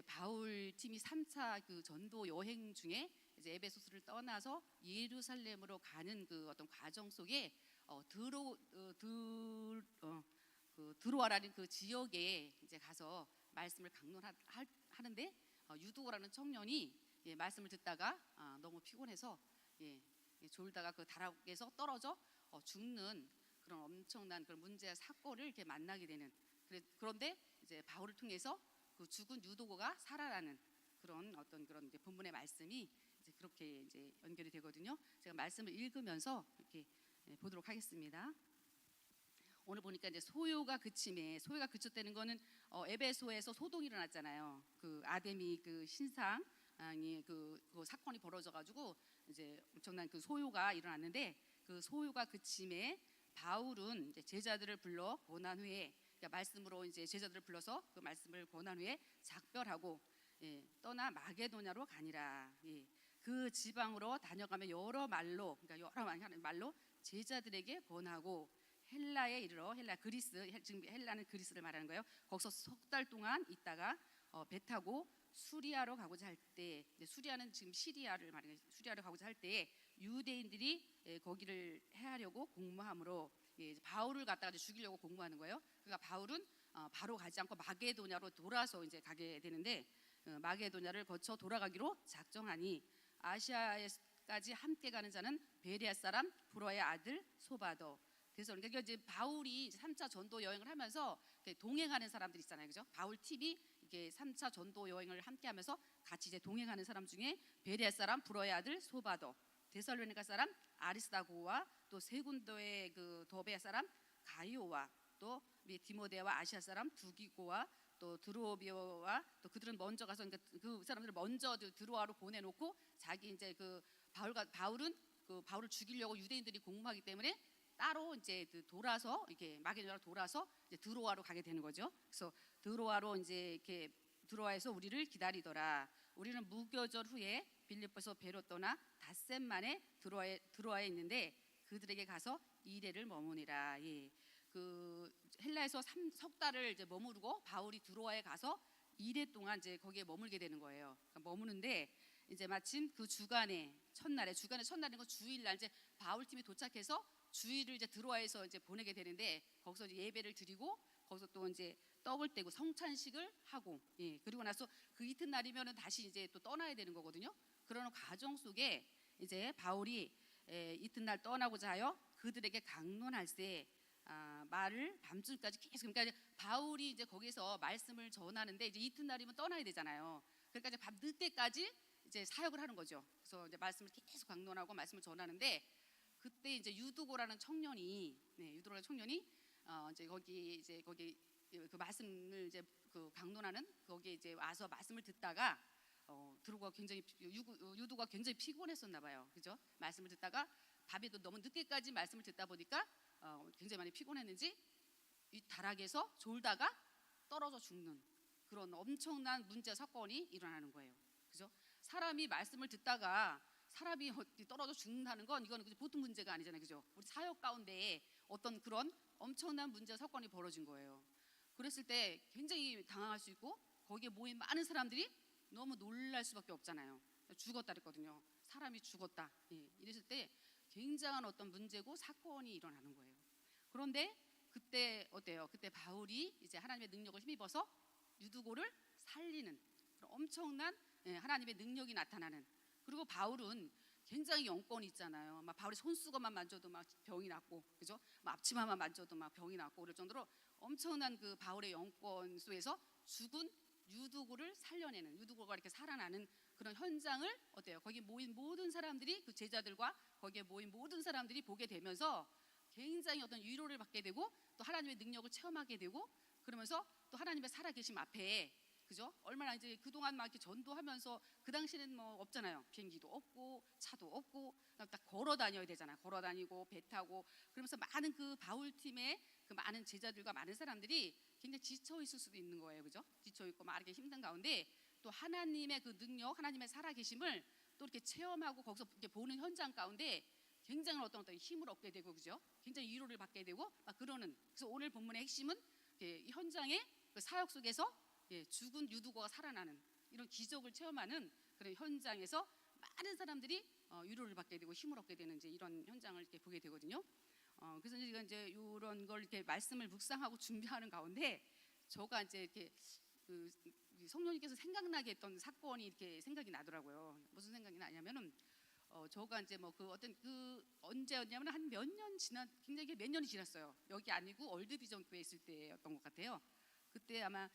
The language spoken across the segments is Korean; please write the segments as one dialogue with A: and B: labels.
A: 이제 바울 팀이 3차 그 전도 여행 중에 이제 에베소스를 떠나서 예루살렘으로 가는 그 어떤 과정 속에 드로아라는 그 지역에 이제 가서 말씀을 강론하는데 유두고라는 청년이 말씀을 듣다가 너무 피곤해서 졸다가 그 다락에서 떨어져 죽는 그런 엄청난 그런 문제와 사건을 이렇게 만나게 되는, 그런데 이제 바울을 통해서 그 죽은 유도고가 살아나는 그런 어떤 그런 이제 본문의 말씀이 이제 그렇게 이제 연결이 되거든요. 제가 말씀을 읽으면서 이렇게 보도록 하겠습니다. 오늘 보니까 이제 소요가 그쳤다는 거는 에베소에서 소동이 일어났잖아요. 그 아데미 그 신상이 그 사건이 벌어져가지고 이제 엄청난 그 소요가 일어났는데, 그 소요가 그침에 바울은 이제 제자들을 불러 권한 후에, 그러니까 말씀으로 이제 제자들을 불러서 그 말씀을 권한 후에 작별하고 떠나 마게도냐로 가니라. 그 지방으로 다녀가며 여러 말로, 그러니까 여러 말로 제자들에게 권하고 헬라에 이르러, 헬라 그리스, 지금 헬라는 그리스를 말하는 거예요. 거기서 석 달 동안 있다가 배 타고 수리아로 가고자 할 때, 수리아는 지금 시리아를 말하는 거예요. 수리아로 가고자 할 때에 유대인들이 거기를 해하려고 공모함으로 바울을 갖다가 죽이려고 공모하는 거예요. 그러니까 바울은 바로 가지 않고 마게도냐로 돌아서 이제 가게 되는데, 마게도냐를 거쳐 돌아가기로 작정하니 아시아에까지 함께 가는 자는 베레아 사람 브로아의 아들 소바더. 그래서 그러니까 이제 바울이 3차 전도 여행을 하면서 동행하는 사람들 있잖아요, 그죠? 바울 팀이 이렇게 3차 전도 여행을 함께 하면서 같이 이제 동행하는 사람 중에 베레아 사람 브로아의 아들 소바더, 데살로니가 사람 아리스다고와 또 세군도의 그 더베 사람 가이오와 또 디모데와 아시아 사람 두기고와 또 드로비오와 또 그들은 먼저 가서, 그러니까 그 사람들을 먼저 드로아로 보내놓고 자기 이제 그 바울은 그 바울을 죽이려고 유대인들이 공모하기 때문에 따로 이제 돌아서 이렇게 마게도냐로 돌아서 이제 드로아로 가게 되는 거죠. 그래서 드로아로 이제 이렇게 드로아에서 우리를 기다리더라. 우리는 무교절 후에 빌립보에서 배로 떠나 닷새 만에 드로아에 있는데 그들에게 가서 2일을 머무니라. 그 헬라에서 석 달을 이제 머무르고 바울이 드로아에 가서 2일 동안 이제 거기에 머물게 되는 거예요. 그러니까 머무는데 이제 마침 그 주간의 첫날인 건 주일날 이제 바울 팀이 도착해서 주일을 이제 드로아에서 이제 보내게 되는데, 거기서 이제 예배를 드리고 거기서 또 이제 떡을 떼고 성찬식을 하고, 그리고 나서 그 이튿날이면은 다시 이제 또 떠나야 되는 거거든요. 그러는 과정 속에 이제 바울이 이튿날 떠나고자 하여 그들에게 강론할세 말을 밤중까지 계속, 그러니까 이제 바울이 이제 거기서 말씀을 전하는데 이제 이튿날이면 떠나야 되잖아요. 그러니까 이제 밤 늦게까지 이제 사역을 하는 거죠. 그래서 이제 말씀을 계속 강론하고 말씀을 전하는데, 그때 이제 유두고라는 청년이 이제 거기 그 말씀을 이제 그 강론하는 거기에 이제 와서 말씀을 듣다가 유두가 굉장히 피곤했었나 봐요. 그죠? 말씀을 듣다가 밤에도 너무 늦게까지 말씀을 듣다 보니까 굉장히 많이 피곤했는지 이 다락에서 졸다가 떨어져 죽는 그런 엄청난 문제 사건이 일어나는 거예요. 그죠? 사람이 말씀을 듣다가 사람이 떨어져 죽는다는 건 이거는 보통 문제가 아니잖아요, 그죠? 우리 사역 가운데 어떤 그런 엄청난 문제 사건이 벌어진 거예요. 그랬을 때 굉장히 당황할 수 있고 거기에 모인 많은 사람들이 너무 놀랄 수밖에 없잖아요. 죽었다 그랬거든요. 사람이 죽었다. 이랬을 때 굉장한 어떤 문제고 사건이 일어나는 거예요. 그런데 그때 어때요? 그때 바울이 이제 하나님의 능력을 힘입어서 유두고를 살리는 그런 엄청난 하나님의 능력이 나타나는. 그리고 바울은 굉장히 영권이 있잖아요. 막 바울이 손수건만 만져도 막 병이 낫고, 그죠? 막 앞치마만 만져도 막 병이 낫고 그럴 정도로 엄청난 그 바울의 영권 속에서 죽은 유두고를 살려내는, 유두고가 이렇게 살아나는 그런 현장을 어때요? 거기 모인 모든 사람들이, 그 제자들과 거기에 모인 모든 사람들이 보게 되면서 굉장히 어떤 위로를 받게 되고 또 하나님의 능력을 체험하게 되고, 그러면서 또 하나님의 살아계심 앞에, 그죠? 얼마나 이제 그동안 막 이렇게 전도하면서 그 당시에는 뭐 없잖아요. 비행기도 없고 차도 없고 딱 걸어 다녀야 되잖아요. 걸어 다니고 배 타고, 그러면서 많은 그 바울 팀의 그 많은 제자들과 많은 사람들이 굉장히 지쳐 있을 수도 있는 거예요. 그죠? 지쳐 있고 막 이렇게 힘든 가운데 또 하나님의 그 능력, 하나님의 살아계심을 또 이렇게 체험하고 거기서 이렇게 보는 현장 가운데 굉장히 어떤 힘을 얻게 되고, 그죠? 굉장히 위로를 받게 되고 막 그러는. 그래서 오늘 본문의 핵심은 이 현장의 그 사역 속에서 죽은 유두고가 살아나는 이런 기적을 체험하는 그런 현장에서 많은 사람들이 위로를 받게 되고 힘을 얻게 되는 이제 이런 현장을 이렇게 보게 되거든요. 그래서 제가 이제 이런 걸 이렇게 말씀을 묵상하고 준비하는 가운데 저가 이제 이렇게 그 성령님께서 생각나게 했던 사건이 이렇게 생각이 나더라고요. 무슨 생각이 나냐면은 저가 이제 뭐 그 어떤 그 언제였냐면 한 몇 년 지난 굉장히 몇 년이 지났어요. 여기 아니고 월드비전 교회 있을 때였던 것 같아요. 그때 아마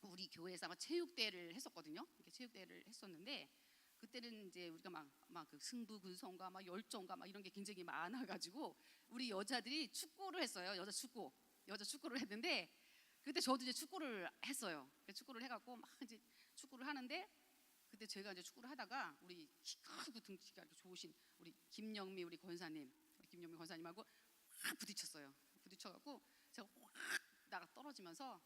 A: 우리 교회에서 아마 체육대회를 했었거든요. 이렇게 체육대회를 했었는데 그때는 이제 우리가 막 그 승부 근성과 막 열정과 막 이런 게 굉장히 많아가지고 우리 여자들이 축구를 했어요. 여자 축구를 했는데 그때 저도 이제 축구를 했어요. 축구를 해갖고 막 이제 축구를 하는데 그때 제가 이제 축구를 하다가 우리 키 크고 등치가 이렇게 좋으신 우리 김영미 우리 권사님, 우리 김영미 권사님하고 확 부딪혔어요. 부딪혀갖고 제가 확 나가 떨어지면서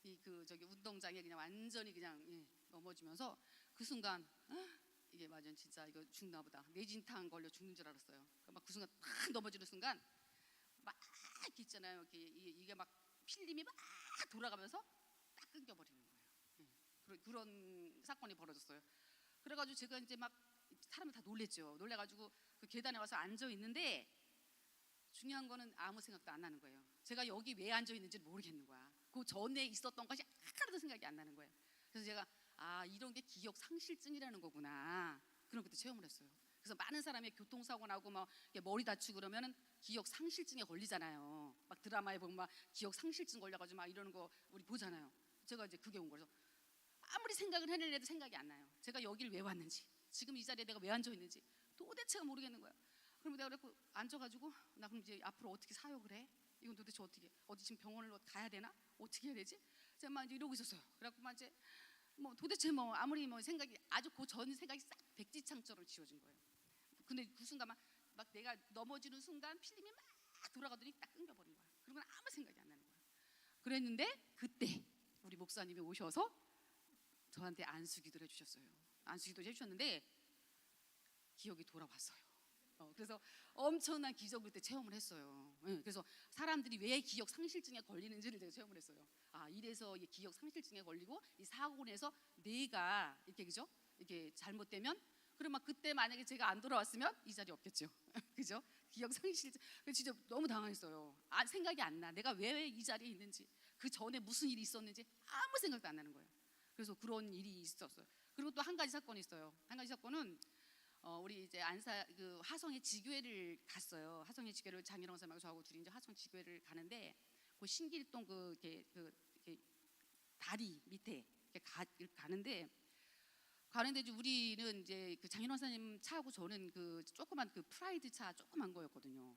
A: 이 그 저기 운동장에 그냥 완전히 그냥 넘어지면서 그 순간 이게 완전 진짜 이거 죽나 보다. 뇌진탕 걸려 죽는 줄 알았어요. 막 그 순간 탁 넘어지는 순간 막 이렇게 있잖아요. 이게 막 필름이 막 돌아가면서 딱 끊겨버리는 거예요. 그런 사건이 벌어졌어요. 그래가지고 제가 이제 막 사람이 다 놀랬죠. 놀래가지고 그 계단에 와서 앉아 있는데 중요한 거는 아무 생각도 안 나는 거예요. 제가 여기 왜 앉아 있는지 모르겠는 거야. 그 전에 있었던 것이 하나도 생각이 안 나는 거예요. 그래서 제가 이런 게 기억 상실증이라는 거구나. 그런 것도 체험을 했어요. 그래서 많은 사람이 교통사고 나고 막 머리 다치고 그러면은 기억 상실증에 걸리잖아요. 막 드라마에 보면 막 기억 상실증 걸려가지고 막 이러는 거 우리 보잖아요. 제가 이제 그게 온 거죠. 아무리 생각을 해내려도 생각이 안 나요. 제가 여길 왜 왔는지, 지금 이 자리에 내가 왜 앉아 있는지 도대체가 모르겠는 거예요. 그럼 내가 그래서 앉아가지고 나 그럼 이제 앞으로 어떻게 사역을 해? 이건 도대체 어디 지금 병원을 가야 되나? 어떻게 해야 되지? 제가 막 이제 이러고 있었어요. 그래갖고 막 이제 뭐 도대체 뭐 아무리 뭐 생각이 아주 그 전 생각이 싹 백지창처럼 지워진 거예요. 근데 그 순간 막 내가 넘어지는 순간 필름이 막 돌아가더니 딱 끊겨버린 거예요. 그러면 아무 생각이 안 나는 거예요. 그랬는데 그때 우리 목사님이 오셔서 저한테 안수기도를 해주셨어요. 안수기도를 해주셨는데 기억이 돌아왔어요. 그래서 엄청난 기적을 그때 체험을 했어요. 그래서 사람들이 왜 기억 상실증에 걸리는지를 제가 체험을 했어요. 이래서 이 기억 상실증에 걸리고 이 사고로 인해서 뇌가 이렇게 그죠? 이렇게 잘못되면 그러면 그때 만약에 제가 안 돌아왔으면 이 자리 없겠죠. 그죠? 기억 상실증. 진짜 너무 당황했어요. 생각이 안 나. 내가 왜 이 자리에 있는지, 그 전에 무슨 일이 있었는지 아무 생각도 안 나는 거예요. 그래서 그런 일이 있었어요. 그리고 또 한 가지 사건이 있어요. 한 가지 사건은 우리 이제 안사 그 화성의 지교회를 갔어요. 화성의 지교회를 장일영 선생님하고 저하고 둘이 이제 화성 지교회를 가는데 그 신길동 이렇게 다리 밑에 이렇게 가는데 이제 우리는 이제 그 장인원 선생님 차하고 저는 그 조그만 그 프라이드 차 조그만 거였거든요.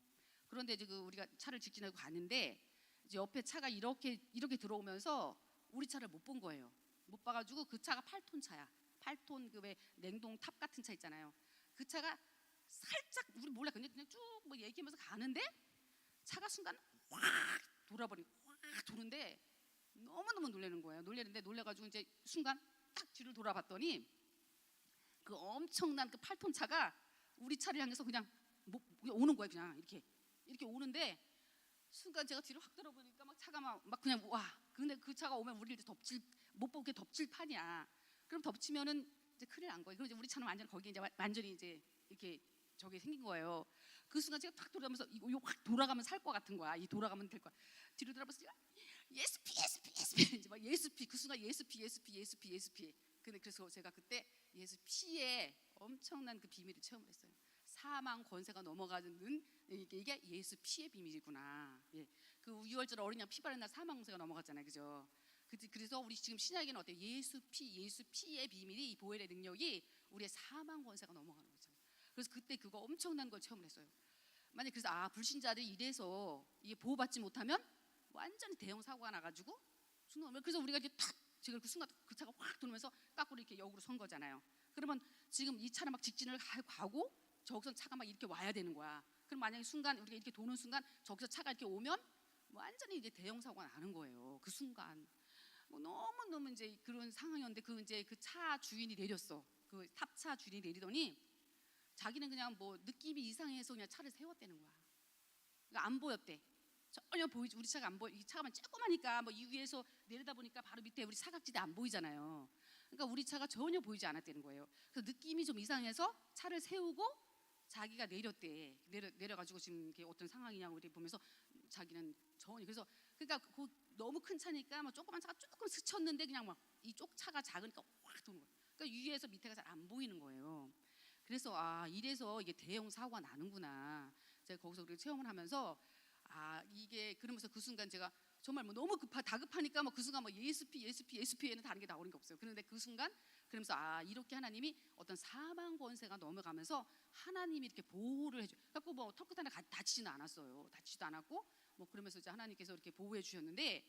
A: 그런데 이제 그 우리가 차를 직진하고 가는데 이제 옆에 차가 이렇게 들어오면서 우리 차를 못 본 거예요. 못 봐가지고 그 차가 8톤 차야. 8톤 그 왜 냉동 탑 같은 차 있잖아요. 그 차가 살짝 우리 몰라 그냥 쭉 뭐 얘기하면서 가는데 차가 순간 확 확 도는데 너무너무 놀라는 거예요. 놀래가지고 이제 순간 딱 뒤를 돌아봤더니 그 엄청난 그 8톤 차가 우리 차를 향해서 그냥 오는 거예요. 그냥 이렇게 오는데 순간 제가 뒤를 확 돌아보니까 막 차가 막 그냥 와. 근데 그 차가 오면 우리를 못 보게 덮칠 판이야. 그럼 덮치면은 이제 큰일 난 거예요. 그럼 이제 우리 차는 거기에 이제 완전히 이제 이렇게 저게 생긴 거예요. 그 순간 제가 탁 돌아가면서 이거 확 돌아가면 살 것 같은 거야. 돌아가면 될 거야. 뒤로 돌아봤을 때 예수피 이제 막 예수피 그 순간 예수피. 근데 그래서 제가 그때 예수피의 엄청난 그 비밀을 체험을 했어요. 사망 권세가 넘어가는 이게 예수피의 비밀이구나. 그 6월절 어린 양 피 바른 날 사망 권세가 넘어갔잖아요, 그죠? 그래서 우리 지금 신약에는 어때요? 예수피의 비밀이 이 보혈의 능력이 우리의 사망 권세가 넘어가는 거죠. 그래서 그때 그거 엄청난 걸 체험을 했어요. 만약 그래서 불신자들이 이래서 이게 보호받지 못하면 완전히 대형 사고가 나가지고 그래서 우리가 이제 탁 지금 그 순간 그 차가 확 돌면서 까꾸로 이렇게 역으로 선 거잖아요. 그러면 지금 이 차를 막 직진을 가고 저기서 차가 막 이렇게 와야 되는 거야. 그럼 만약에 순간 우리가 이렇게 도는 순간 저기서 차가 이렇게 오면 완전히 이제 대형 사고가 나는 거예요. 그 순간 너무 이제 그런 상황이었는데 그 차 주인이 내렸어. 그 탑차 주인이 내리더니 자기는 그냥 뭐 느낌이 이상해서 그냥 차를 세웠다는 거야. 그러니까 안 보였대. 전혀 보이지 우리 차가 안 보여. 이 차가 조그마니까 뭐 이 위에서 내려다 보니까 바로 밑에 우리 사각지대 안 보이잖아요. 그러니까 우리 차가 전혀 보이지 않았다는 거예요. 그래서 느낌이 좀 이상해서 차를 세우고 자기가 내렸대. 내려가지고 지금 이게 어떤 상황이냐고 이렇게 보면서 자기는 전혀 그래서 그러니까 그 너무 큰 차니까 막 조그만 차가 조금 스쳤는데 그냥 막 이쪽 차가 작으니까 확 도는 거예요. 그러니까 위에서 밑에가 잘 안 보이는 거예요. 그래서 아 이래서 이게 대형 사고가 나는구나. 제가 거기서 우리 체험을 하면서 아 이게 그러면서 그 순간 제가 정말 뭐 너무 다급하니까 뭐 그 순간 뭐 예수피에는 다른 게 나오는 게 없어요. 그런데 그 순간 그러면서 아 이렇게 하나님이 어떤 사망 권세가 넘어가면서 하나님이 이렇게 보호를 해줘. 갖고 뭐 털끝 하나 다치지는 않았어요. 다치지도 않았고 뭐 그러면서 이제 하나님께서 이렇게 보호해 주셨는데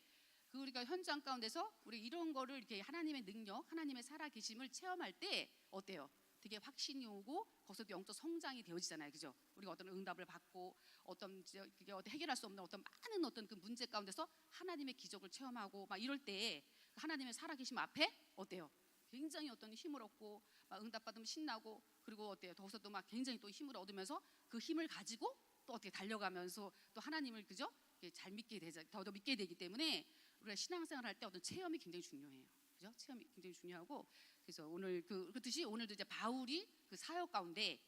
A: 그 우리가 현장 가운데서 우리 이런 거를 이렇게 하나님의 능력, 하나님의 살아계심을 체험할 때 어때요? 되게 확신이 오고 거기서 영적 성장이 되어지잖아요, 그죠? 우리가 어떤 응답을 받고 어떤 그게 해결할 수 없는 어떤 많은 어떤 그 문제 가운데서 하나님의 기적을 체험하고 막 이럴 때 하나님의 살아계심 앞에 어때요? 굉장히 어떤 힘을 얻고 막 응답 받으면 신나고 그리고 어때요? 거기서 또 막 굉장히 또 힘을 얻으면서 그 힘을 가지고 또 어떻게 달려가면서 또 하나님을 그죠? 잘 믿게 되자 더 믿게 되기 때문에 우리가 신앙생활 할 때 어떤 체험이 굉장히 중요해요. 그죠? 체험이 굉장히 중요하고 그래서 오늘 그렇듯이 오늘도 이제 바울이 그 사역 가운데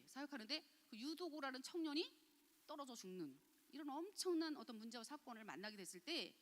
A: 사역하는데 그 유도고라는 청년이 떨어져 죽는 이런 엄청난 어떤 문제와 사건을 만나게 됐을 때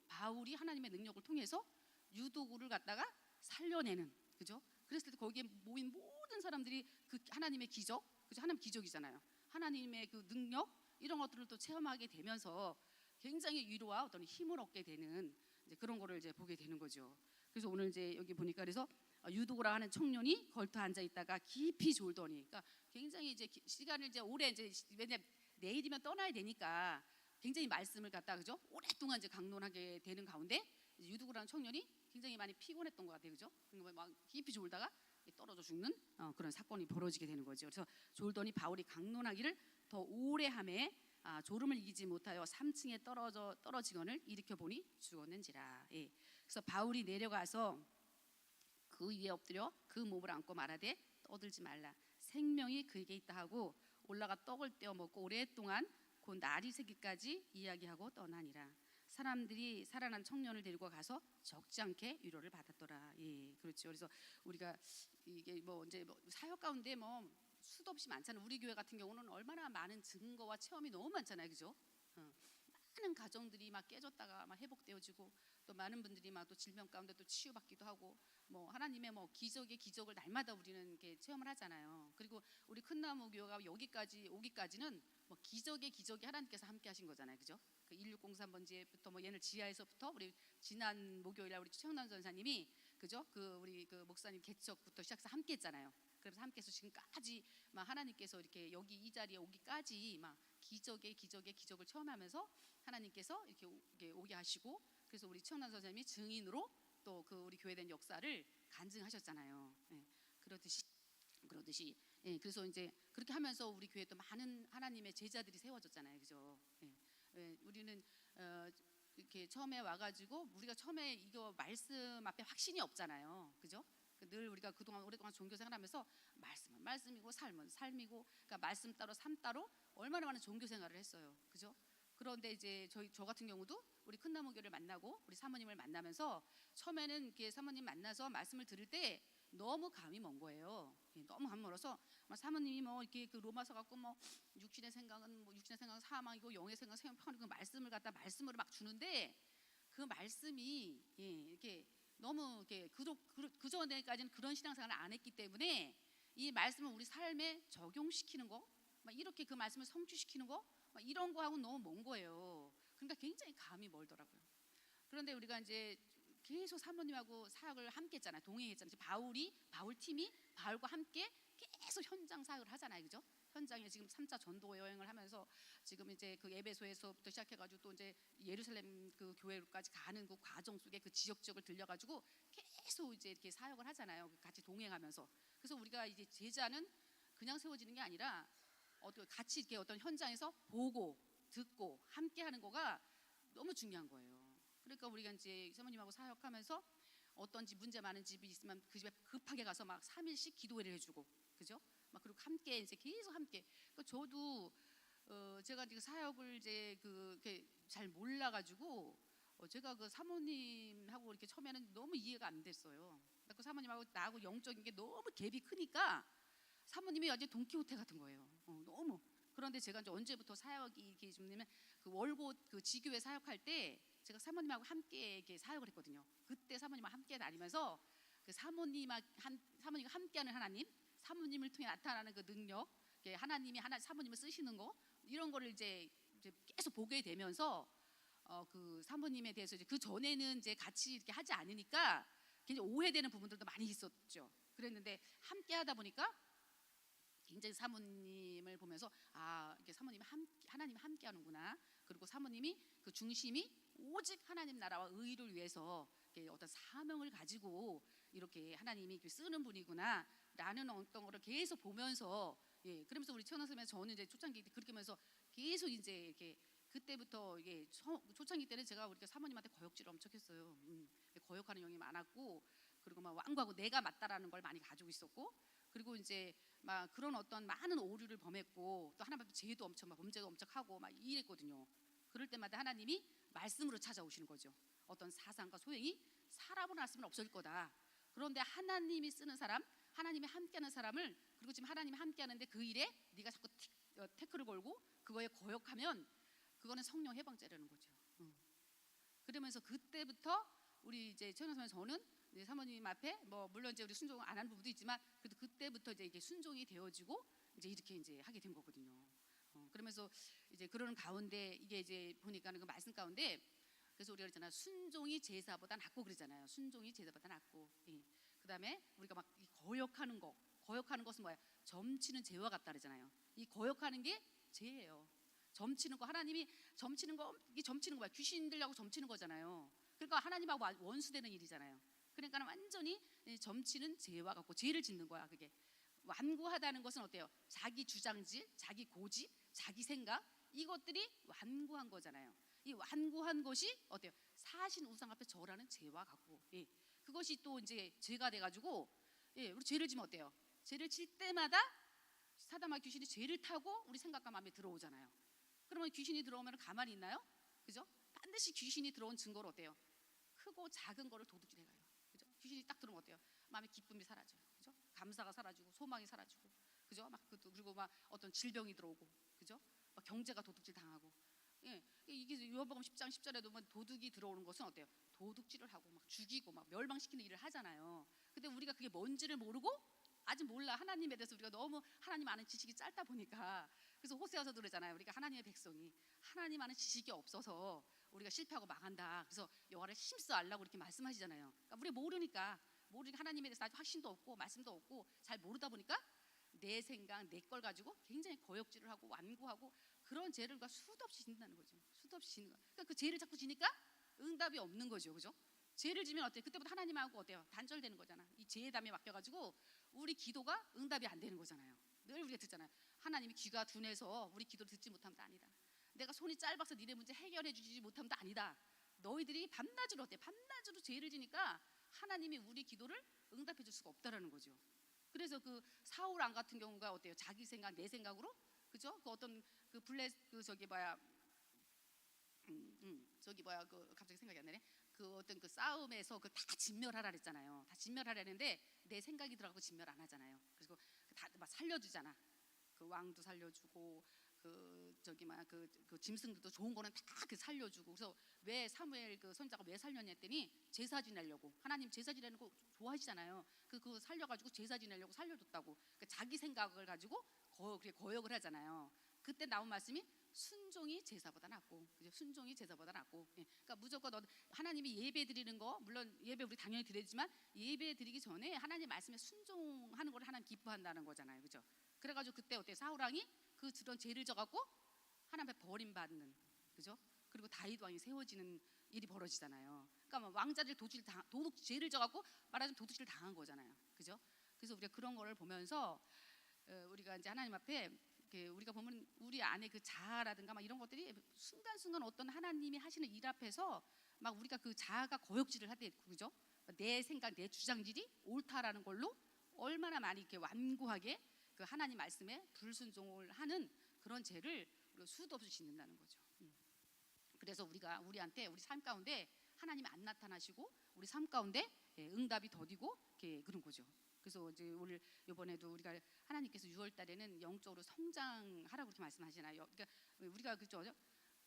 A: 바울이 하나님의 능력을 통해서 유도고를 갖다가 살려내는 그죠? 그랬을 때 거기에 모인 모든 사람들이 그 하나님의 기적, 그죠? 하나님 기적이잖아요. 하나님의 그 능력 이런 것들을 또 체험하게 되면서 굉장히 위로와 어떤 힘을 얻게 되는 이제 그런 거를 이제 보게 되는 거죠. 그래서 오늘 이제 여기 보니까 그래서 유도고라 하는 청년이 걸터 앉아 있다가 깊이 졸더니, 그러니까 굉장히 이제 시간을 이제 오래 이제 왜냐 내일이면 떠나야 되니까 굉장히 말씀을 갖다 그죠? 오랫동안 이제 강론하게 되는 가운데 유도고라는 청년이 굉장히 많이 피곤했던 것 같아요, 그죠? 그러니까 막 깊이 졸다가 떨어져 죽는 그런 사건이 벌어지게 되는 거죠. 그래서 졸더니 바울이 강론하기를 더 오래 하매 졸음을 이기지 못하여 3층에 떨어지거늘 일으켜 보니 죽었는지라. 그래서 바울이 내려가서 그 위에 엎드려 그 몸을 안고 말하되 떠들지 말라. 생명이 그에게 있다 하고 올라가 떡을 떼어 먹고 오랫동안 곧 날이 새기까지 이야기하고 떠나니라. 사람들이 살아난 청년을 데리고 가서 적지 않게 위로를 받았더라. 그렇죠. 그래서 우리가 이게 뭐 이제 뭐 사역 가운데 뭐 수도 없이 많잖아요. 우리 교회 같은 경우는 얼마나 많은 증거와 체험이 너무 많잖아요, 그죠? 많은 가정들이 막 깨졌다가 막 회복되어지고 또 많은 분들이 막 또 질병 가운데 또 치유받기도 하고 뭐 하나님의 뭐 기적의 기적을 날마다 우리는 이렇게 체험을 하잖아요. 그리고 우리 큰나무 교회가 여기까지 오기까지는 뭐 기적의 기적이 하나님께서 함께 하신 거잖아요, 그죠? 그 1603번지부터 뭐 얘는 지하에서부터 우리 지난 목요일날 우리 최영남 전사님이 그죠? 그 우리 그 목사님 개척부터 시작해서 함께 했잖아요. 그래서 함께해서 지금까지 막 하나님께서 이렇게 여기 이 자리에 오기까지 막 기적의 기적을 체험하면서 하나님께서 이렇게 오게 하시고 그래서 우리 최영남 선생님이 증인으로 또 그 우리 교회에 대한 역사를 간증하셨잖아요. 그러듯이 그래서 이제 그렇게 하면서 우리 교회에 또 많은 하나님의 제자들이 세워졌잖아요, 그죠? 우리는 이렇게 처음에 와가지고 우리가 처음에 이거 말씀 앞에 확신이 없잖아요, 그죠? 늘 우리가 그동안 오랫동안 종교 생활하면서 말씀은 말씀이고 삶은 삶이고, 그러니까 말씀 따로 삶 따로 얼마나 많은 종교 생활을 했어요, 그죠? 그런데 이제 저 같은 경우도 우리 큰나무교를 만나고 우리 사모님을 만나면서 처음에는 이렇게 사모님 만나서 말씀을 들을 때 너무 감이 먼 거예요. 너무 감이 멀어서 사모님이 뭐 이렇게 그 로마서 갖고 뭐 육신의 생각은 사망이고 영의 생각은 생명하는 그 말씀을 갖다 말씀으로 막 주는데 그 말씀이 이렇게 너무 이렇게 그 전에까지는 그런 신앙생활을 안 했기 때문에 이 말씀을 우리 삶에 적용시키는 거, 막 이렇게 그 말씀을 성취시키는 거, 막 이런 거하고 너무 먼 거예요. 그러니까 굉장히 감이 멀더라고요. 그런데 우리가 이제 계속 사모님하고 사역을 함께 했잖아요. 동행했잖아요. 바울 팀이 바울과 함께 계속 현장 사역을 하잖아요, 그죠? 현장에 지금 3차 전도 여행을 하면서 지금 이제 그 에베소에서부터 시작해가지고 또 이제 예루살렘 그 교회로까지 가는 그 과정 속에 그 지역을 들려가지고 계속 이제 이렇게 사역을 하잖아요. 같이 동행하면서. 그래서 우리가 이제 제자는 그냥 세워지는 게 아니라 같이 이렇게 어떤 현장에서 보고 듣고 함께 하는 거가 너무 중요한 거예요. 그러니까 우리가 이제 사모님하고 사역하면서 어떤 집 문제 많은 집이 있으면 그 집에 급하게 가서 막 3일씩 기도회를 해주고, 그죠? 막 그리고 함께 이제 계속 함께. 그러니까 저도 제가 이제 사역을 이제 그렇게 잘 몰라가지고 제가 그 사모님하고 이렇게 처음에는 너무 이해가 안 됐어요. 그 사모님하고 나하고 영적인 게 너무 갭이 크니까 사모님이 완전 돈키호테 같은 거예요. 너무. 그런데 제가 이제 언제부터 사역이 이렇게 좀냐면 그 월곶 그 지교회 사역할 때 제가 사모님하고 함께 이렇게 사역을 했거든요. 그때 사모님과 함께 다니면서 그 사모님과 함께하는 하나님, 사모님을 통해 나타나는 그 능력, 하나님이 사모님을 쓰시는 거 이런 거를 이제 계속 보게 되면서 그 사모님에 대해서 이제 그 전에는 이제 같이 이렇게 하지 않으니까 굉장히 오해되는 부분들도 많이 있었죠. 그랬는데 함께 하다 보니까 굉장히 사모님을 보면서 이게 사모님이 하나님이 함께 하는구나. 그리고 사모님이 그 중심이 오직 하나님 나라와 의를 위해서 어떤 사명을 가지고 이렇게 하나님이 쓰는 분이구나 라는 어떤 거를 계속 보면서 그러면서 우리 최원아 선생님 저는 이제 초창기 때 그렇게 하면서 계속 이제 이렇게 그때부터 이게 초창기 때는 제가 우리 사모님한테 거역질을 엄청 했어요. 거역하는 영이 많았고 그리고 막 완고하고 내가 맞다라는 걸 많이 가지고 있었고 그리고 이제 막 그런 어떤 많은 오류를 범했고 또 하나님 앞에 죄도 엄청 막 범죄도 엄청 하고 막 이랬거든요. 그럴 때마다 하나님이 말씀으로 찾아오시는 거죠. 어떤 사상과 소행이 사람으로 났으면 없을 거다. 그런데 하나님이 쓰는 사람, 하나님이 함께하는 사람을 그리고 지금 하나님이 함께하는데 그 일에 네가 자꾸 태클을 걸고 그거에 거역하면 그거는 성령 해방죄라는 거죠. 그러면서 그때부터 우리 이제 최원아 선생님 저는 사모님 앞에 뭐 물론 이제 우리 순종 안 하는 부분도 있지만 그래도 그때부터 이제 이게 순종이 되어지고 이제 이렇게 이제 하게 된 거거든요. 그러면서 이제 그러는 가운데 이게 이제 보니까는 그 말씀 가운데 그래서 우리가 그랬잖아요. 순종이 제사보다 낫고 그러잖아요. 순종이 제사보다 낫고. 그다음에 우리가 막 거역하는 것은 뭐야? 점치는 죄와 같다 그러잖아요. 이 거역하는 게 죄예요. 점치는 거 하나님이 점치는 거 이게 점치는 거 뭐야? 귀신들하고 점치는 거잖아요. 그러니까 하나님하고 원수되는 일이잖아요. 그러니까 완전히 점치는 죄와 같고 죄를 짓는 거야. 그게 완고하다는 것은 어때요? 자기 주장질, 자기 고집, 자기 생각 이것들이 완고한 거잖아요. 이 완고한 것이 어때요? 사신 우상 앞에 절하는 죄와 같고, 그것이 또 이제 죄가 돼가지고, 우리 죄를 지면 어때요? 죄를 질 때마다 사단과 귀신이 죄를 타고 우리 생각과 마음에 들어오잖아요. 그러면 귀신이 들어오면 가만히 있나요? 그죠? 반드시 귀신이 들어온 증거로 어때요? 크고 작은 거를 도둑질해가요. 그죠? 귀신이 딱 들어오면 어때요? 마음의 기쁨이 사라져요. 그죠? 감사가 사라지고 소망이 사라지고, 그죠? 막 그리고 막 어떤 질병이 들어오고, 그죠? 막 경제가 도둑질 당하고. 이게 요한복음 10장 10절에도 뭐 도둑이 들어오는 것은 어때요? 도둑질을 하고 막 죽이고 막 멸망시키는 일을 하잖아요. 근데 우리가 그게 뭔지를 모르고 아직 몰라. 하나님에 대해서 우리가 너무 하나님 아는 지식이 짧다 보니까 그래서 호세아서도 그러잖아요. 우리가 하나님의 백성이 하나님 아는 지식이 없어서 우리가 실패하고 망한다. 그래서 여호와를 힘써 알라고 이렇게 말씀하시잖아요. 그러니까 우리 모르니까 하나님에 대해서 아직 확신도 없고 말씀도 없고 잘 모르다 보니까 내 생각 내 걸 가지고 굉장히 거역질을 하고 완고하고 그런 죄를 우리가 수도 없이 짓는다는 거죠. 수도 없이 짓는 거. 그러니까 그 죄를 자꾸 지니까 응답이 없는 거죠. 그죠? 죄를 지면 어때요? 그때부터 하나님하고 어때요? 단절되는 거잖아. 이 죄의 담에 맡겨가지고 우리 기도가 응답이 안 되는 거잖아요. 늘 우리가 듣잖아요. 하나님이 귀가 둔해서 우리 기도를 듣지 못함도 아니다. 내가 손이 짧아서 니네 문제 해결해 주지 못함도 아니다. 너희들이 밤낮으로 어때? 밤낮으로 죄를 지니까 하나님이 우리 기도를 응답해 줄 수가 없다라는 거죠. 그래서 그 사울 왕 같은 경우가 어때요? 자기 생각 내 생각으로 그죠? 그 어떤 그 저기 뭐야 그 갑자기 생각이 안 나네. 그 어떤 그 싸움에서 그 다 진멸하라 그랬잖아요. 다 진멸하라는데 내 생각이 들어가고 진멸 안 하잖아요. 그리고 다 막 살려주잖아. 그 왕도 살려주고 그 저기 그 짐승들도 좋은 거는 다 그 살려주고. 그래서 왜 사무엘 그 선지자가 왜 살렸냐 했더니 제사 지내려고. 하나님 제사 지내는 거 좋아하시잖아요. 그거 살려가지고 제사 지내려고 살려줬다고. 그 자기 생각을 가지고 거역을 하잖아요. 그때 나온 말씀이 순종이 제사보다 낫고, 그죠? 순종이 제사보다 낫고. 그러니까 무조건 하나님이 예배 드리는 거 물론 예배 우리 당연히 드리지만 예배 드리기 전에 하나님 말씀에 순종하는 걸 하나님 기뻐한다는 거잖아요, 그죠? 그래가지고 그때 어때 사울 왕이 그런 죄를 져갖고 하나님 앞에 버림받는, 그죠? 그리고 다윗 왕이 세워지는 일이 벌어지잖아요. 그러니까 왕자들 죄를 져갖고 말하자면 도둑질 당한 거잖아요, 그죠? 그래서 우리가 그런 거를 보면서 우리가 이제 하나님 앞에 우리가 보면 우리 안에 그 자아라든가 막 이런 것들이 순간순간 어떤 하나님이 하시는 일 앞에서 막 우리가 그 자아가 거역질을 하대, 그죠? 내 생각, 내 주장질이 옳다라는 걸로 얼마나 많이 이렇게 완고하게 그 하나님 말씀에 불순종을 하는 그런 죄를 우리가 수도 없이 짓는다는 거죠. 그래서 우리가 우리한테 우리 삶 가운데 하나님이 안 나타나시고 우리 삶 가운데 응답이 더디고 그런 거죠. 그래서 이제 오늘 이번에도 우리가 하나님께서 6월 달에는 영적으로 성장하라고 그렇게 말씀하시잖아요. 그러니까 우리가 그죠?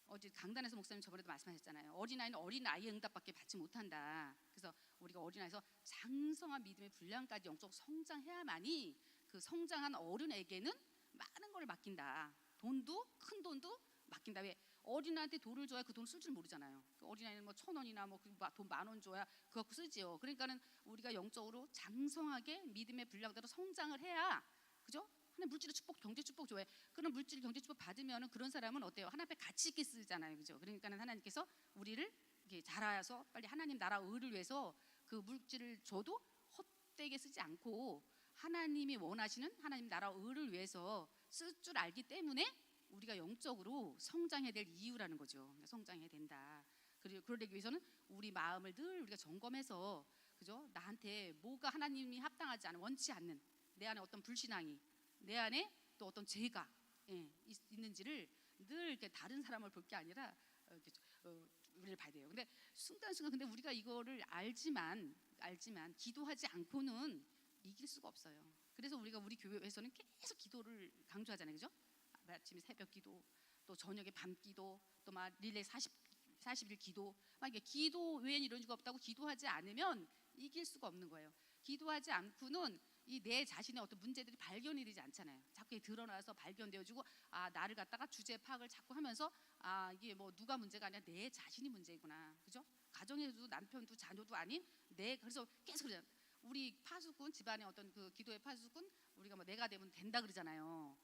A: 어제 강단에서 목사님 저번에도 말씀하셨잖아요. 어린아이는 어린아이의 응답밖에 받지 못한다. 그래서 우리가 어린아이에서 장성한 믿음의 분량까지 영적 성장해야만이 그 성장한 어른에게는 많은 걸 맡긴다. 돈도 큰 돈도 맡긴다. 왜? 어린아이한테 돈을 줘야 그 돈 쓸 줄 모르잖아요. 그 어린아이는 뭐 1,000원이나 뭐 돈 10,000원 줘야 그거 갖고 쓰지요. 그러니까는 우리가 영적으로 장성하게 믿음의 분량대로 성장을 해야, 그죠? 하나님 물질의 축복, 경제 축복 줘요. 그런 물질, 경제 축복 받으면은 그런 사람은 어때요? 하나님 앞에 가치 있게 쓰잖아요, 그죠? 그러니까는 하나님께서 우리를 이렇게 자라서 빨리 하나님 나라 의를 위해서 그 물질을 줘도 헛되게 쓰지 않고 하나님이 원하시는 하나님 나라 의를 위해서 쓸 줄 알기 때문에 우리가 영적으로 성장해야 될 이유라는 거죠. 성장해야 된다. 그리고 그러기 위해서는 우리 마음을 늘 우리가 점검해서, 그죠? 나한테 뭐가 하나님이 합당하지 않은, 원치 않는 내 안에 어떤 불신앙이, 내 안에 또 어떤 죄가 있는지를 늘 이렇게 다른 사람을 볼 게 아니라 우리를 봐야 돼요. 근데 순간순간 근데 우리가 이거를 알지만 기도하지 않고는 이길 수가 없어요. 그래서 우리가 우리 교회에서는 계속 기도를 강조하잖아요, 그죠? 아침에 새벽 기도, 또 저녁에 밤 기도, 또 막 릴레이 40일 기도, 막 이게 기도 외엔 이런 수가 없다고. 기도하지 않으면 이길 수가 없는 거예요. 기도하지 않고는 이 내 자신의 어떤 문제들이 발견이 되지 않잖아요. 자꾸 드러나서 발견되어지고, 나를 갖다가 주제 파악을 자꾸 하면서 이게 뭐 누가 문제가 아니라 내 자신이 문제구나, 그죠? 가정에도 남편도 자녀도 아닌 그래서 계속 그러잖아요. 우리 파수꾼 집안의 어떤 그 기도의 파수꾼, 우리가 뭐 내가 되면 된다 그러잖아요.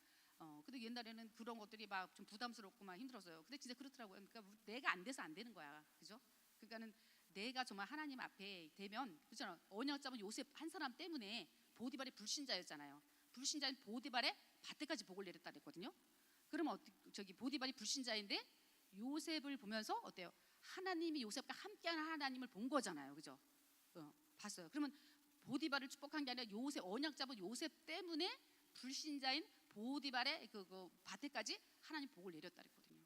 A: 근데 옛날에는 그런 것들이 막 좀 부담스럽고 막 힘들었어요. 근데 진짜 그렇더라고요. 그러니까 내가 안 돼서 안 되는 거야, 그죠? 그러니까는 내가 정말 하나님 앞에 되면, 그렇잖아. 언약 잡은 요셉 한 사람 때문에 보디발이 불신자였잖아요. 불신자인 보디발의 밭에까지 복을 내렸다 그랬거든요. 그러면 저기 보디발이 불신자인데 요셉을 보면서 어때요? 하나님이 요셉과 함께하는 하나님을 본 거잖아요, 그죠? 봤어요. 그러면 보디발을 축복한 게 아니라 요셉, 언약 잡은 요셉 때문에 불신자인 보디발의 그 밭에까지 하나님 복을 내렸다 그랬거든요.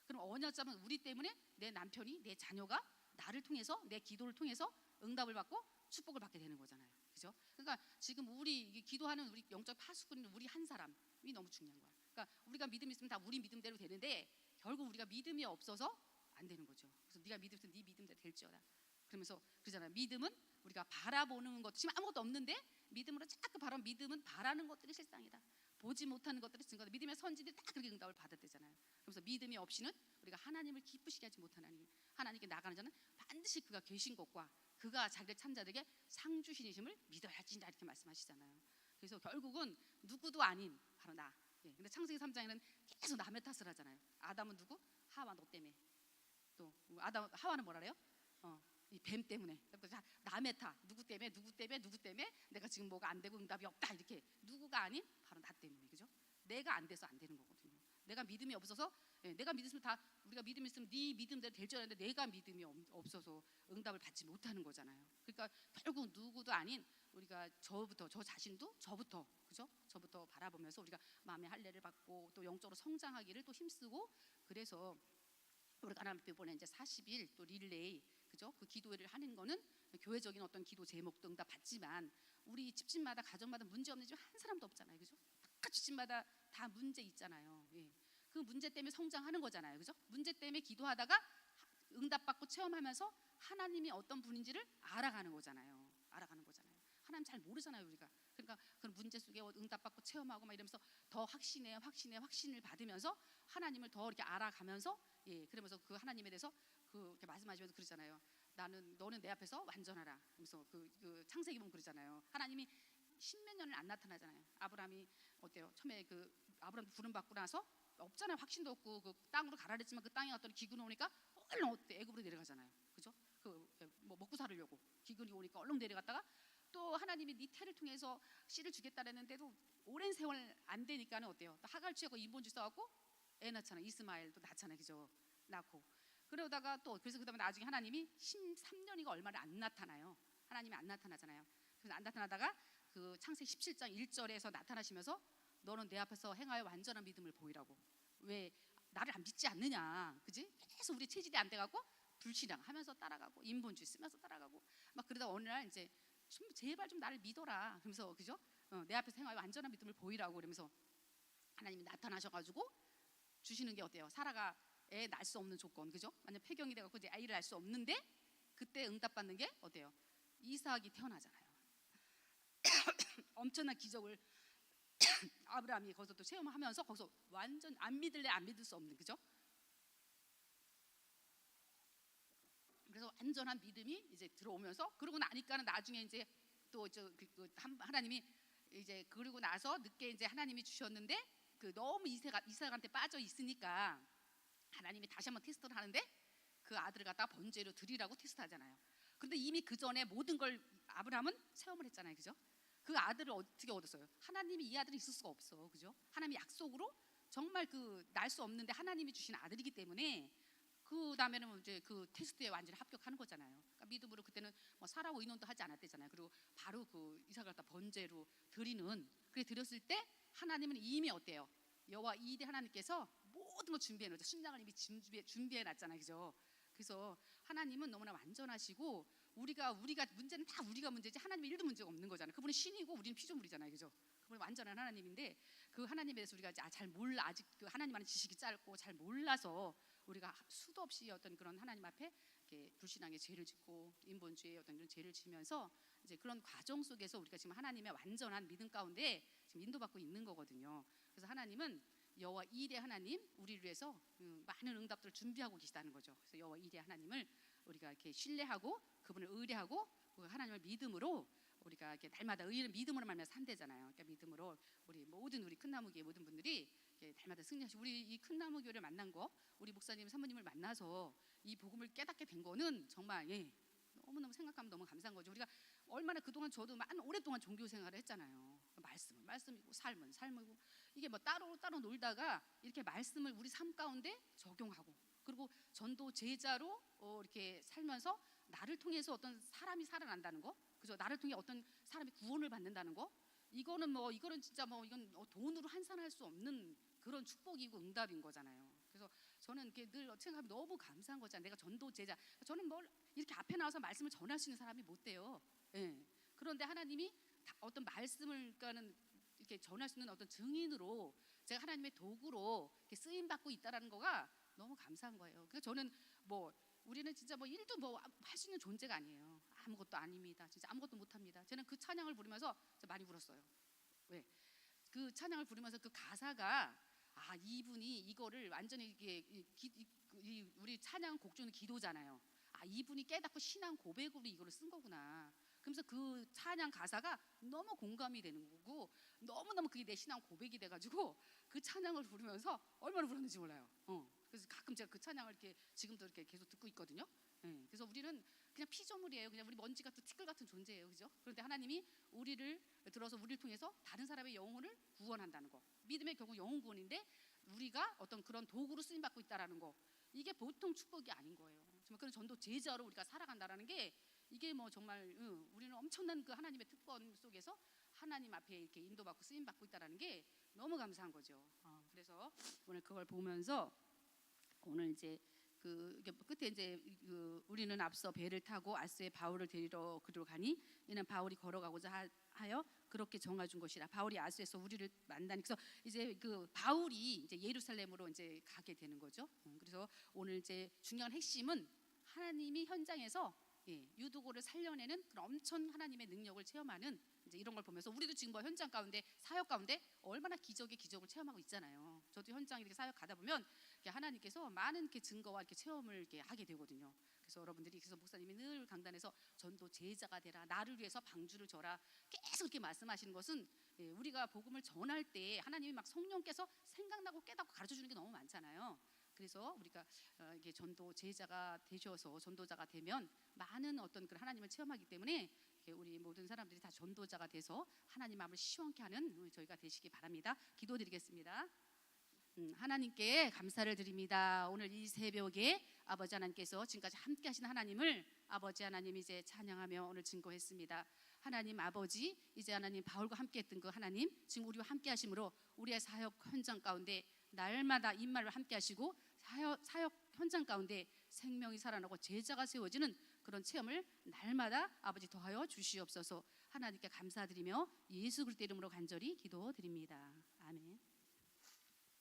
A: 그럼 언약 잡은 우리 때문에 내 남편이, 내 자녀가 나를 통해서, 내 기도를 통해서 응답을 받고 축복을 받게 되는 거잖아요, 그죠? 그러니까 지금 우리 기도하는 우리 영적 파수꾼, 우리 한 사람이 너무 중요한 거야. 그러니까 우리가 믿음이 있으면 다 우리 믿음대로 되는데 결국 우리가 믿음이 없어서 안 되는 거죠. 그래서 네가 믿음 있으면 네 믿음대로 될지어다. 그러면서 그러잖아요. 믿음은 우리가 바라보는 것, 지금 아무것도 없는데 믿음으로 자꾸 바라보면, 믿음은 바라는 것들이 실상이다. 보지 못하는 것들이 증거다. 믿음의 선지들이 다 그렇게 응답을 받았대잖아요. 그래서 믿음이 없이는 우리가 하나님을 기쁘시게 하지 못하는, 하나님께 나가는 자는 반드시 그가 계신 것과 그가 자기를 찬 자들에게 상 주시심을 믿어야지, 이렇게 말씀하시잖아요. 그래서 결국은 누구도 아닌 바로 나. 근데 창세기 3장에는 계속 남의 탓을 하잖아요. 아담은 누구? 하와 너 때문에. 또 하와는 뭐라 그래요? 이 뱀 때문에. 남의 탓, 누구 때문에 내가 지금 뭐가 안 되고 응답이 없다, 이렇게. 누구가 아닌 바로 나 때문에, 그죠? 내가 안 돼서 안 되는 거거든요. 내가 믿음이 없어서, 내가 믿으면 다, 우리가 믿음이 있으면 네 믿음대로 될 줄 알았는데 내가 믿음이 없어서 응답을 받지 못하는 거잖아요. 그러니까 결국 누구도 아닌 우리가 저 자신도 저부터, 그죠? 저부터 바라보면서 우리가 마음의 할례를 받고 또 영적으로 성장하기를 또 힘쓰고, 그래서 우리가 하나님 앞에 이번에 이제 40일 또 릴레이, 그죠? 그 기도회를 하는 거는 교회적인 어떤 기도 제목도 응답 받지만 우리 집집마다, 가정마다 문제 없는 집 한 사람도 없잖아요, 그죠? 다 집집마다 다 문제 있잖아요. 그 문제 때문에 성장하는 거잖아요, 그죠? 문제 때문에 기도하다가 응답받고 체험하면서 하나님이 어떤 분인지를 알아가는 거잖아요. 하나님 잘 모르잖아요, 우리가. 그러니까 그런 문제 속에 응답받고 체험하고 막 이러면서 더 확신을 받으면서 하나님을 더 이렇게 알아가면서, 그러면서 그 하나님에 대해서 이렇게 말씀하시면서 그러잖아요. 너는 내 앞에서 완전하라. 그래서 그 창세기 보면 그러잖아요. 하나님이 십몇 년을 안 나타나잖아요. 아브라함이 어때요? 처음에 아브라함 부름 받고 나서 없잖아요. 확신도 없고 그 땅으로 가라 그랬지만 그 땅에 갔더니 기근이 오니까 얼른 애굽으로 내려가잖아요, 그죠? 뭐 먹고 살으려고 기근이 오니까 얼른 내려갔다가 또 하나님이 네 태를 통해서 씨를 주겠다랬는데도 오랜 세월 안 되니까는 어때요? 또 하갈 취하고 인본주 써갖고 애 낳잖아요. 이스마엘도 낳잖아요, 그죠? 낳고 그러다가 또 그래서 그다음에 나중에 하나님이 13년이가 얼마나 안 나타나요. 하나님이 안 나타나잖아요. 그래서 안 나타나다가 그 창세기 17장 1절에서 나타나시면서 너는 내 앞에서 행하여 완전한 믿음을 보이라고. 왜 나를 안 믿지 않느냐, 그지? 계속 우리 체질이 안 돼갖고 불신앙하면서 따라가고 인본주의 쓰면서 따라가고 막 그러다 어느 날 이제 제발 좀 나를 믿어라. 그러면서 그죠? 내 앞에서 행하여 완전한 믿음을 보이라고 그러면서 하나님이 나타나셔가지고 주시는 게 어때요? 사라가 애 낳을 수 없는 조건, 그죠? 완전 폐경이 돼갖고 이제 아이를 낳을 수 없는데 그때 응답받는 게 어때요? 이삭이 태어나잖아요. 엄청난 기적을 아브라함이 거기서 또 체험하면서 거기서 완전 안 믿을래 안 믿을 수 없는, 그죠? 그래서 완전한 믿음이 이제 들어오면서 그러고 나니까는 나중에 이제 또 하나님이 이제 그러고 나서 늦게 이제 하나님이 주셨는데 그 너무 이삭한테 빠져 있으니까 하나님이 다시 한번 테스트를 하는데 그 아들을 갖다 번제로 드리라고 테스트하잖아요. 근데 이미 그 전에 모든 걸 아브라함은 체험을 했잖아요, 그죠? 그 아들을 어떻게 얻었어요? 하나님이 이 아들이 있을 수가 없어, 그죠? 하나님이 약속으로 정말 그 날 수 없는데 하나님이 주신 아들이기 때문에 그 다음에는 이제 그 테스트에 완전히 합격하는 거잖아요. 그러니까 믿음으로 그때는 뭐 사라고 의논도 하지 않았대잖아요. 그리고 바로 그 이삭을 갖다 번제로 드리는 그래 드렸을 때 하나님은 이미 어때요? 여호와 이대 하나님께서 모든 걸 준비해 놓죠. 순장을 이미 준비해 놨잖아요, 그죠? 그래서 하나님은 너무나 완전하시고 우리가 문제는 다 우리가 문제지 하나님은 1도 문제가 없는 거잖아요. 그분은 신이고 우리는 피조물이잖아요, 그죠? 그분은 완전한 하나님인데 그 하나님에 대해서 우리가 잘 몰라. 아직 그 하나님 안에 지식이 짧고 잘 몰라서 우리가 수도 없이 어떤 그런 하나님 앞에 이렇게 불신앙의 죄를 짓고 인본주의의 어떤 그런 죄를 지면서 이제 그런 과정 속에서 우리가 지금 하나님의 완전한 믿음 가운데 지금 인도받고 있는 거거든요. 그래서 하나님은 여호와 이레 하나님 우리를 위해서 많은 응답들을 준비하고 계시다는 거죠. 그래서 여호와 이레 하나님을 우리가 이렇게 신뢰하고 그분을 의뢰하고 그 하나님을 믿음으로 우리가 이렇게 날마다 의를 믿음으로 말미암아 산대잖아요. 그러니까 믿음으로 우리 큰나무교회 모든 분들이 날마다 승리하시고 우리 이 큰나무교회를 만난 거 우리 목사님 사모님을 만나서 이 복음을 깨닫게 된 거는 정말 너무너무 생각하면 너무 감사한 거죠. 우리가 얼마나 그동안 저도 오랫동안 종교 생활을 했잖아요. 말씀은 말씀이고 삶은 삶이고 이게 뭐 따로 놀다가 이렇게 말씀을 우리 삶 가운데 적용하고 그리고 전도 제자로 이렇게 살면서 나를 통해서 어떤 사람이 살아난다는 거, 그죠? 나를 통해 어떤 사람이 구원을 받는다는 거, 이거는 진짜 이건 돈으로 환산할 수 없는 그런 축복이고 응답인 거잖아요. 그래서 저는 이렇게 늘 생각하면 너무 감사한 거잖아요. 내가 전도 제자, 저는 뭘 이렇게 앞에 나와서 말씀을 전할 수 있는 사람이 못 돼요. 그런데 하나님이 어떤 말씀을 그러니까는 이렇게 전할 수 있는 어떤 증인으로 제가 하나님의 도구로 이렇게 쓰임 받고 있다라는 거가 너무 감사한 거예요. 그래서 저는 우리는 진짜 일도 할 수 있는 존재가 아니에요. 아무것도 아닙니다. 진짜 아무것도 못합니다. 저는 그 찬양을 부르면서 많이 울었어요. 왜? 그 찬양을 부르면서 그 가사가 이분이 이거를 완전히 이게 우리 찬양 곡 중에 기도잖아요. 이분이 깨닫고 신앙 고백으로 이거를 쓴 거구나. 그러면서 그 찬양 가사가 너무 공감이 되는 거고 너무너무 그게 내 신앙 고백이 돼가지고 그 찬양을 부르면서 얼마나 울었는지 몰라요. 그래서 가끔 제가 그 찬양을 이렇게 지금도 이렇게 계속 듣고 있거든요. 그래서 우리는 그냥 피조물이에요. 그냥 우리 먼지 같은 티끌 같은 존재예요, 그죠? 그런데 하나님이 우리를 통해서 다른 사람의 영혼을 구원한다는 거, 믿음의 결국 영혼 구원인데 우리가 어떤 그런 도구로 쓰임 받고 있다라는 거, 이게 보통 축복이 아닌 거예요. 정말 그런 전도 제자로 우리가 살아간다라는 게 이게 정말 우리는 엄청난 그 하나님의 특권 속에서 하나님 앞에 이렇게 인도받고 쓰임 받고 있다라는 게 너무 감사한 거죠. 그래서 오늘 그걸 보면서 오늘 이제 끝에 이제 우리는 앞서 배를 타고 아스의 바울을 데리러 그리로 가니 이는 바울이 걸어가고자 하여 그렇게 정해준 것이라. 바울이 아스에서 우리를 만나니 그래서 이제 그 바울이 이제 예루살렘으로 이제 가게 되는 거죠. 그래서 오늘 이제 중요한 핵심은 하나님이 현장에서 유두고를 살려내는 그런 엄청 하나님의 능력을 체험하는 이제 이런 걸 보면서 우리도 지금 현장 가운데 사역 가운데 얼마나 기적을 체험하고 있잖아요. 저도 현장 이렇게 사역 가다 보면 하나님께서 많은 이렇게 증거와 이렇게 체험을 이렇게 하게 되거든요. 그래서 여러분들이 그래서 목사님이 늘 강단에서 전도 제자가 되라, 나를 위해서 방주를 져라 계속 이렇게 말씀하시는 것은 우리가 복음을 전할 때 하나님이 막 성령께서 생각나고 깨닫고 가르쳐 주는 게 너무 많잖아요. 그래서 우리가 이게 전도 제자가 되셔서 전도자가 되면 많은 어떤 그런 하나님을 체험하기 때문에 우리 모든 사람들이 다 전도자가 돼서 하나님 마음을 시원케 하는 저희가 되시기 바랍니다. 기도드리겠습니다. 하나님께 감사를 드립니다. 오늘 이 새벽에 아버지 하나님께서 지금까지 함께 하신 하나님을 아버지 하나님 이제 찬양하며 오늘 증거했습니다. 하나님 아버지 이제 하나님 바울과 함께 했던 그 하나님 지금 우리와 함께 하심으로 우리의 사역 현장 가운데 날마다 임마를 함께 하시고 사역 현장 가운데 생명이 살아나고 제자가 세워지는 그런 체험을 날마다 아버지 더하여 주시옵소서. 하나님께 감사드리며 예수 그리스도 이름으로 간절히 기도드립니다. 아멘.